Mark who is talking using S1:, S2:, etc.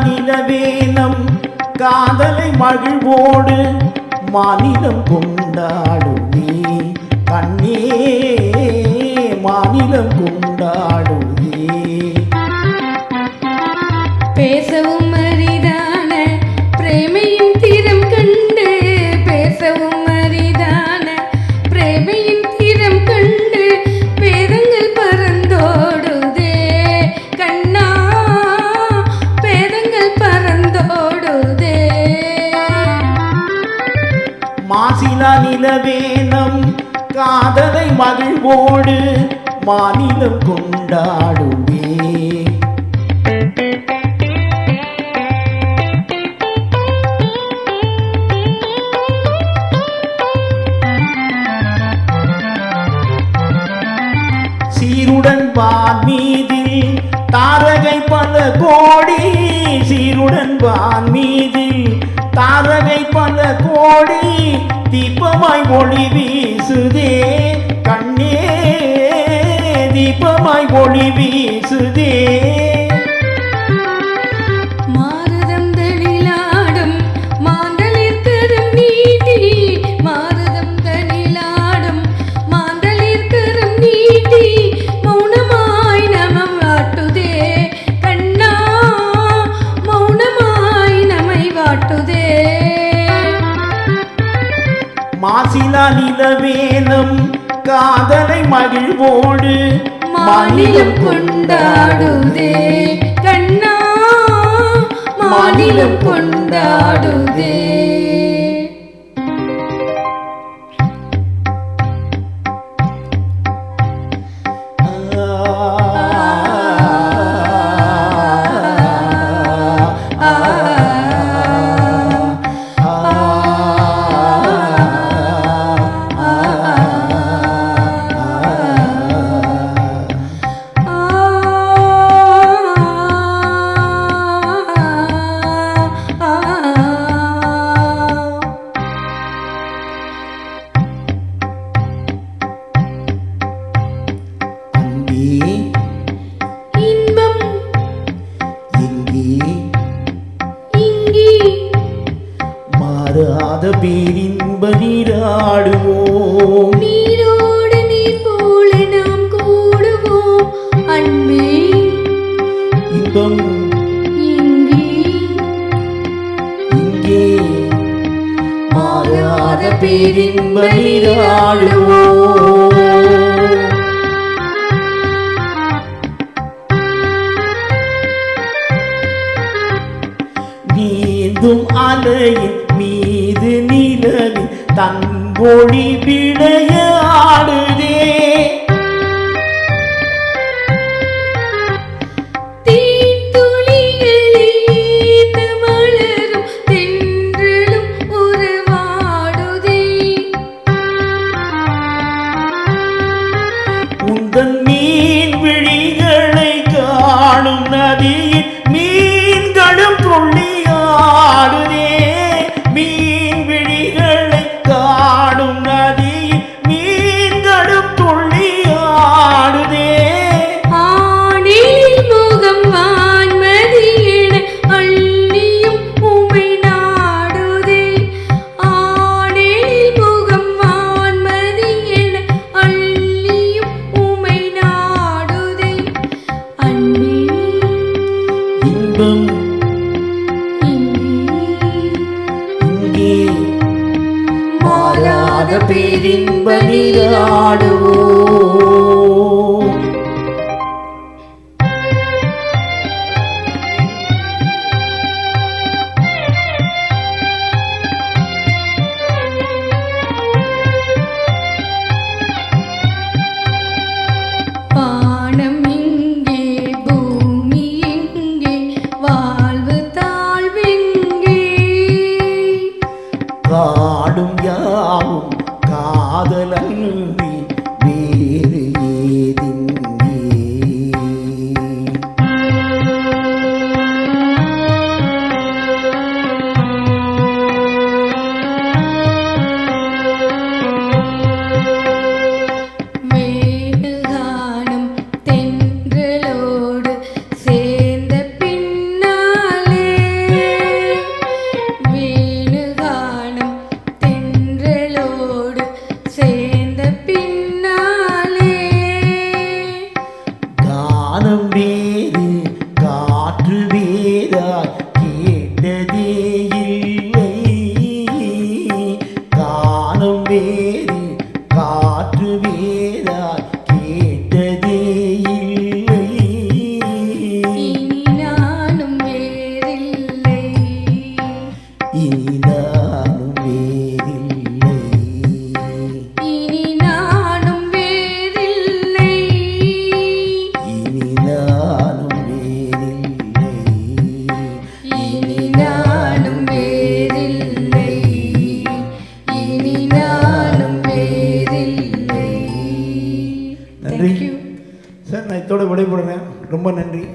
S1: நிலவேனம் காதலை மகிழ்வோடு மாநிலம் கொண்டாடுதே கண்ணே மாநிலம் கொண்டாடுதே.
S2: பேசவும் அரிதான பிரேமையின் தீரம் கண்டு பேசவும் அரிதான பிரேமையின் தீரம் கண்டு பேதங்கள் பறந்தோடுதே கண்ணா பேதங்கள் பறந்தோடுதே.
S1: மாசிலா நிலவேனம் காதலை மகிழ்வோடு மாநிலம் கொண்டாடுவே. சீருடன் வான் மீதில் தாரகை பல கோடி சீருடன் வான் மீதில் தாரகை பல கோடி தீபமாய் ஒளி வீசுதே கண்ணே தீபமாய் ஒளி வீசுதே.
S2: மாருதம் தனிலாடும் மாந்தளிர் கரம் நீட்டி மாருதம் தனிலாடும் மாந்தளிர் கரம் நீட்டி மௌனமாய் நமம் வாட்டுதே கண்ணா மௌனமாய் நம்மை வாட்டுதே.
S1: மாசிலா நிலவேனம் காதலை மகிழ்வோடு
S2: மாநிலம் கொண்டாடுதே கண்ணா மாநிலம் கொண்டாடுதே. இன்பம்
S1: இங்கே
S2: இங்கே
S1: மாறாத பேரின்ப நீராடுவோம்.
S2: நீரோடு நீர் போல நாம் கூடுவோம் அன்பே
S1: இன்பம்
S2: இங்கே
S1: இங்கே மாறாத பேரின்ப நீராடுவோம். நீந்தும் அலையின் மீது நிலவின் தன்பொழி விளையாடுதே
S2: தீத்துளிகளில் மலரும் தென்றலும் உறவாடுதே
S1: உந்தன் மீன் விழிகளை காணும் நதியின் மீன்களும் துள்ளியாடுதே மீன் விழிகளை காணும் நதியின் மீன்களும் துள்ளியாடுதே.
S2: ஆணில் முகம் வான்மதி என அள்ளியும் உமை நாடுதே ஆணில் முகம் வான்மதி என அள்ளியும் உமை நாடுதே அன்பே
S1: இன்பம்
S2: இங்கே
S1: இங்கே மாறாத பேரின்ப நீராடுவோம்.
S2: வானம் இங்கே பூமி எங்கே வாழ்வு தாழ்வெங்கே
S1: காடும் யாவும் காதலன்றி வேறு ஏதிங்கே.
S2: வேணுகானம் தென்றலோடு சேர்ந்த பின்னாலே
S3: விடைபெறுறேன். ரொம்ப நன்றி.